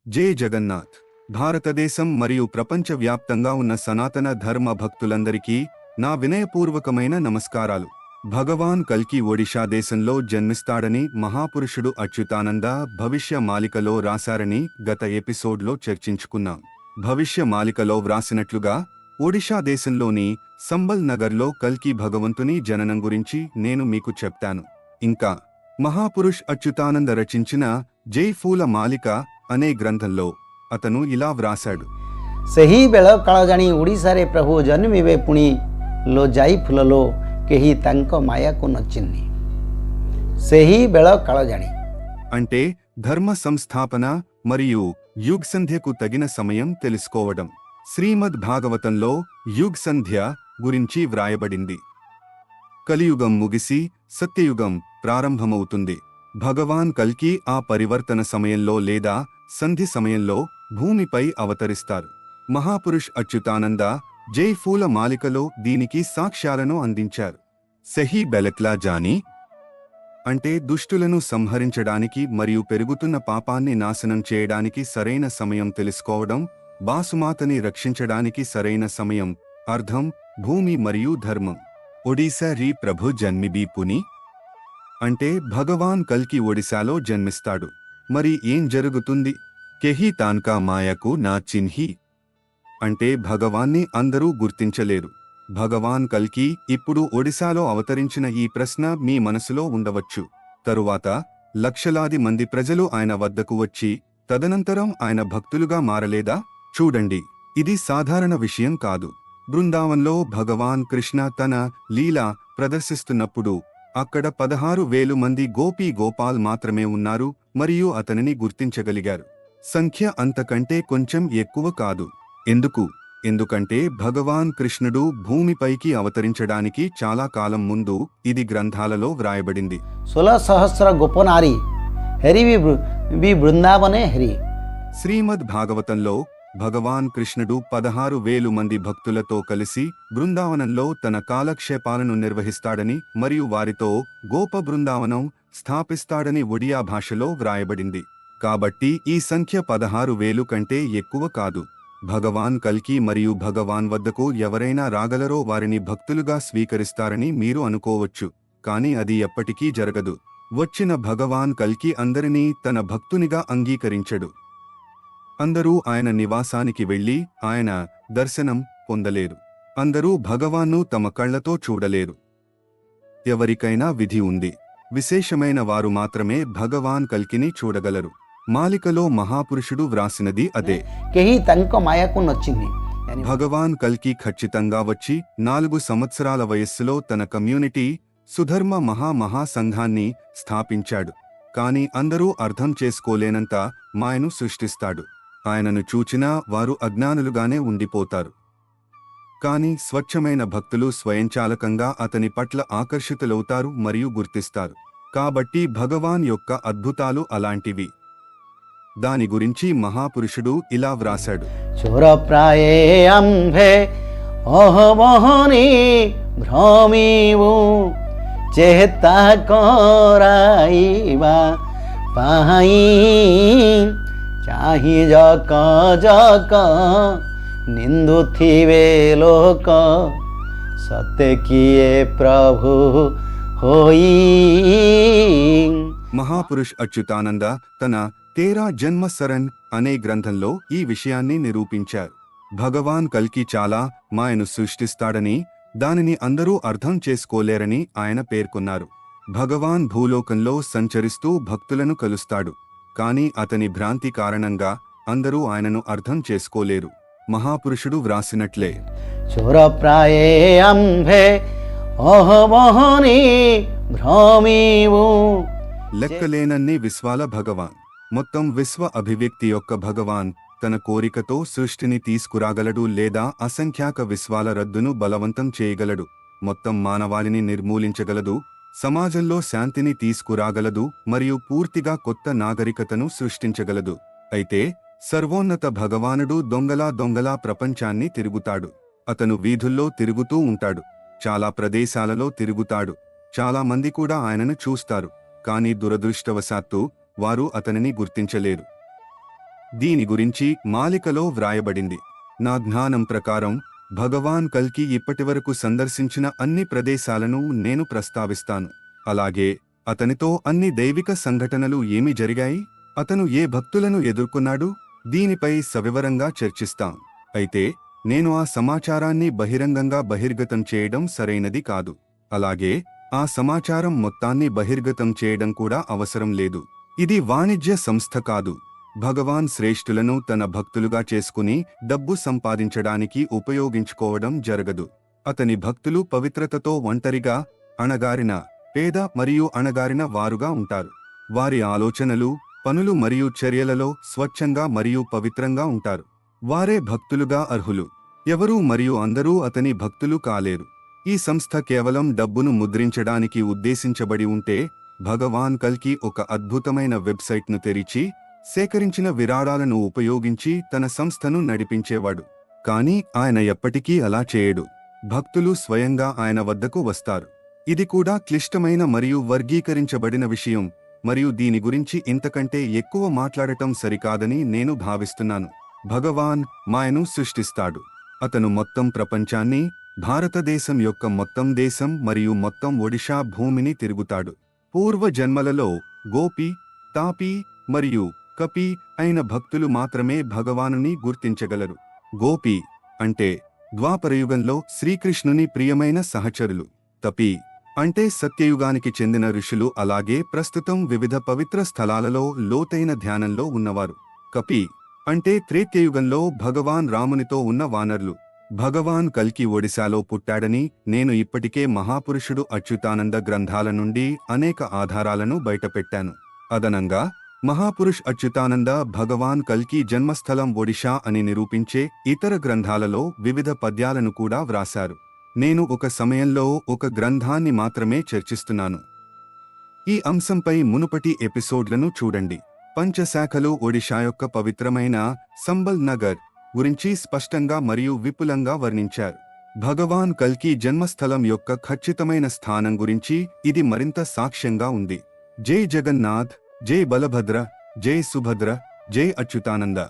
జై జగన్నాథ్. భారతదేశం మరియు ప్రపంచవ్యాప్తంగా ఉన్న సనాతన ధర్మ భక్తులందరికీ నా వినయపూర్వకమైన నమస్కారాలు. భగవాన్ కల్కి ఒడిషా దేశంలో జన్మిస్తాడని మహాపురుషుడు అచ్యుతానంద భవిష్య మాలికలో రాశారని గత ఎపిసోడ్లో చర్చించుకున్నాం. భవిష్య మాలికలో వ్రాసినట్లుగా ఒడిషా దేశంలోని సంబల్ నగర్లో కల్కి భగవంతుని జననం గురించి నేను మీకు చెప్తాను. ఇంకా మహాపురుష్ అచ్యుతానంద రచించిన జై ఫూల మాలిక అనే గ్రంథంలో అతను ఇలా వ్రాశాడు. ସେହି ବେଳ କାଳ ଜାଣି ଓଡ଼ିଶାରେ ପ୍ରଭୁ ଜନ୍ମିବେ ପୁଣି ଲୋ ଯାଇ ଫୁଲଲୋ କେହି ତାଙ୍କ ମାୟାକୁ ନ ଚିହ୍ନି। ସେହି ବେଳ କାଳ ଜାଣି అంటే ధర్మ సంస్థాపన మరియు యుగ్ సంధ్యకు తగిన సమయం తెలుసుకోవడం. శ్రీమద్ భాగవతంలో యుగ్ సంధ్య గురించి వ్రాయబడింది. కలియుగం ముగిసి సత్యయుగం ప్రారంభమవుతుంది. భగవాన్ కల్కి ఆ పరివర్తన సమయంలో లేదా సంధి సమయంలో భూమిపై అవతరిస్తారు. మహాపురుష్ అచ్యుతానంద జై ఫూల మాలికలో దీనికి సాక్ష్యాలను అందించారు. సెహీ బెలక్లా జాని అంటే దుష్టులను సంహరించడానికి మరియు పెరుగుతున్న పాపాన్ని నాశనం చేయడానికి సరైన సమయం తెలుసుకోవడం, బాసుమాతని రక్షించడానికి సరైన సమయం, అర్థం భూమి మరియు ధర్మం. ఒడిశా రీ ప్రభు జన్మిబీ పుని అంటే భగవాన్ కల్కి ఒడిశాలో జన్మిస్తాడు. మరి ఏం జరుగుతుంది? కెహీ తాన్కా మాయకు నా చిన్హి అంటే భగవాన్ని అందరూ గుర్తించలేరు. భగవాన్ కల్కి ఇప్పుడు ఒడిశాలో అవతరించిన ఈ ప్రశ్న మీ మనసులో ఉండవచ్చు. తరువాత లక్షలాది మంది ప్రజలు ఆయన వద్దకు వచ్చి తదనంతరం ఆయన భక్తులుగా మారలేదా? చూడండి, ఇది సాధారణ విషయం కాదు. బృందావన్లో భగవాన్ కృష్ణ తన లీల ప్రదర్శిస్తున్నప్పుడు అక్కడ 16,000 మంది గోపీ గోపాల్ మాత్రమే ఉన్నారు మరియు అతనిని గుర్తించగలిగారు. సంఖ్య అంతకంటే కొంచెం ఎక్కువ కాదు. ఎందుకంటే భగవాన్ కృష్ణుడు భూమిపైకి అవతరించడానికి చాలా కాలం ముందు ఇది గ్రంథాలలో వ్రాయబడింది. 16,000 గోపనారి హరి బృందావనే హరి. శ్రీమద్ భాగవతంలో భగవాన్ కృష్ణుడు 16,000 మంది భక్తులతో కలిసి బృందావనంలో తన కాలక్షేపాలను నిర్వహిస్తాడని మరియు వారితో గోప బృందావనం స్థాపిస్తాడని ఒడియా భాషలో వ్రాయబడింది. కాబట్టి ఈ సంఖ్య 16,000 కంటే ఎక్కువ కాదు. భగవాన్ కల్కి మరియు భగవాన్ వద్దకు ఎవరైనా రాగలరో వారిని భక్తులుగా స్వీకరిస్తారని మీరు అనుకోవచ్చు, కానీ అది ఎప్పటికీ జరగదు. వచ్చిన భగవాన్ కల్కి అందరినీ తన భక్తునిగా అంగీకరించడు. అందరూ ఆయన నివాసానికి వెళ్లి ఆయన దర్శనం పొందలేరు. అందరూ భగవాన్ను తమ కళ్లతో చూడలేరు. ఎవరికైనా విధి ఉంది. విశేషమైన వారు మాత్రమే భగవాన్ కల్కిని చూడగలరు. మాలికలో మహాపురుషుడు వ్రాసినది అదే. కేహీ తంక మాయకు న చిన్హి. భగవాన్ కల్కి ఖచ్చితంగా వచ్చి 4 సంవత్సరాల వయస్సులో తన కమ్యూనిటీ సుధర్మ మహాసంఘాన్ని స్థాపించాడు. కాని అందరూ అర్థం చేసుకోలేనంత మాయను సృష్టిస్తాడు. ఆయనను చూచినా వారు అజ్ఞానులుగానే ఉండిపోతారు. కాని స్వచ్ఛమైన భక్తులు స్వయంచాలకంగా అతని పట్ల ఆకర్షితులవుతారు మరియు గుర్తిస్తారు. కాబట్టి భగవాన్ యొక్క అద్భుతాలు అలాంటివి. దాని గురించి మహాపురుషుడు ఇలా వ్రాశాడు. చోరప్రాయే అంభే ఓహమోహని భ్రమీవు చేతా కోరాయివా పాయి చాహి జక జక నిందుథివే లోక సత్య కియే ప్రభు హోయి. మహాపురుష్ అచ్యుతానంద తన తేరా జన్మ సరణ్ అనే గ్రంథంలో ఈ విషయాన్ని నిరూపించారు. భగవాన్ కల్కి చాలా మాయను సృష్టిస్తాడని, దానిని అందరూ అర్థం చేసుకోలేరని ఆయన పేర్కొన్నారు. భగవాన్ భూలోకంలో సంచరిస్తూ భక్తులను కలుస్తాడు, కాని అతని భ్రాంతి కారణంగా అందరూ ఆయనను అర్థం చేసుకోలేరు. మహాపురుషుడు వ్రాసినట్లే చోరప్రాయే అంభే ఓహమోహని భ్రమీవు. లెక్కలేనన్ని విశ్వాల భగవాన్, మొత్తం విశ్వ అభివ్యక్తి యొక్క భగవాన్ తన కోరికతో సృష్టిని తీసుకురాగలడు లేదా అసంఖ్యాక విశ్వాల రద్దును బలవంతం చేయగలడు, మొత్తం మానవాళిని నిర్మూలించగలదు, సమాజంలో శాంతిని తీసుకురాగలదు మరియు పూర్తిగా కొత్త నాగరికతను సృష్టించగలదు. అయితే సర్వోన్నత భగవానుడు దొంగలా ప్రపంచాన్ని తిరుగుతాడు. అతను వీధుల్లో తిరుగుతూ ఉంటాడు, చాలా ప్రదేశాలలో తిరుగుతాడు. చాలా మంది కూడా ఆయనను చూస్తారు, కాని దురదృష్టవశాత్తు వారు అతనిని గుర్తించలేరు. దీని గురించి మాలికలో వ్రాయబడింది. నా జ్ఞానం ప్రకారం భగవాన్ కల్కి ఇప్పటివరకు సందర్శించిన అన్ని ప్రదేశాలను నేను ప్రస్తావిస్తాను. అలాగే అతనితో అన్ని దైవిక సంఘటనలు ఏమి జరిగాయి, అతను ఏ భక్తులను ఎదుర్కొన్నాడు, దీనిపై సవివరంగా చర్చిస్తాం. అయితే నేను ఆ సమాచారాన్ని బహిరంగంగా బహిర్గతం చేయడం సరైనది కాదు. అలాగే ఆ సమాచారం మొత్తాన్ని బహిర్గతం చేయడం కూడా అవసరం లేదు. ఇది వాణిజ్య సంస్థ కాదు. భగవాన్ శ్రేష్ఠులను తన భక్తులుగా చేసుకుని డబ్బు సంపాదించడానికి ఉపయోగించుకోవడం జరగదు. అతని భక్తులు పవిత్రతతో ఒంటరిగా, అణగారిన, పేద మరియు అణగారిన వారుగా ఉంటారు. వారి ఆలోచనలు, పనులు మరియు చర్యలలో స్వచ్ఛంగా మరియు పవిత్రంగా ఉంటారు. వారే భక్తులుగా అర్హులు. ఎవరూ మరియు అందరూ అతని భక్తులు కాలేరు. ఈ సంస్థ కేవలం డబ్బును ముద్రించడానికి ఉద్దేశించబడి ఉంటే భగవాన్ కల్కి ఒక అద్భుతమైన వెబ్సైట్ను తెరిచి సేకరించిన విరాళాలను ఉపయోగించి తన సంస్థను నడిపించేవాడు. కానీ ఆయన ఎప్పటికీ అలా చేయడు. భక్తులు స్వయంగా ఆయన వద్దకు వస్తారు. ఇది కూడా క్లిష్టమైన మరియు వర్గీకరించబడిన విషయం, మరియు దీని గురించి ఇంతకంటే ఎక్కువ మాట్లాడటం సరికాదని నేను భావిస్తున్నాను. భగవాన్ మాయను సృష్టిస్తాడు. అతను మొత్తం ప్రపంచాన్ని, భారతదేశం యొక్క మొత్తం దేశం మరియు మొత్తం ఒడిషా భూమిని తిరుగుతాడు. పూర్వ జన్మలలో గోపి, తాపి మరియు కపి అయిన భక్తులు మాత్రమే భగవానుని గుర్తించగలరు. గోపి అంటే ద్వాపరయుగంలో శ్రీకృష్ణుని ప్రియమైన సహచరులు. తపి అంటే సత్యయుగానికి చెందిన ఋషులు, అలాగే ప్రస్తుతం వివిధ పవిత్ర స్థలాలలో లోతైన ధ్యానంలో ఉన్నవారు. కపి అంటే త్రేత్యయుగంలో భగవాన్ రామునితో ఉన్న వానర్లు. భగవాన్ కల్కి ఒడిశాలో పుట్టాడని నేను ఇప్పటికే మహాపురుషుడు అచ్యుతానంద గ్రంథాల నుండి అనేక ఆధారాలను బయటపెట్టాను. అదనంగా మహాపురుష్ అచ్యుతానంద భగవాన్ కల్కి జన్మస్థలం ఒడిషా అని నిరూపించే ఇతర గ్రంథాలలో వివిధ పద్యాలను కూడా వ్రాశారు. నేను ఒక సమయంలో ఒక గ్రంథాన్ని మాత్రమే చర్చిస్తున్నాను. ఈ అంశంపై మునుపటి ఎపిసోడ్లను చూడండి. పంచశాఖలు ఒడిషా యొక్క పవిత్రమైన సంబల్ నగర్ గురించి స్పష్టంగా మరియు విపులంగా వర్ణించారు. భగవాన్ కల్కి జన్మస్థలం యొక్క ఖచ్చితమైన స్థానం గురించి ఇది మరింత సాక్ష్యంగా ఉంది. జై జగన్నాథ్, జై బలభద్ర, జై సుభద్ర, జై అచ్యుతానంద.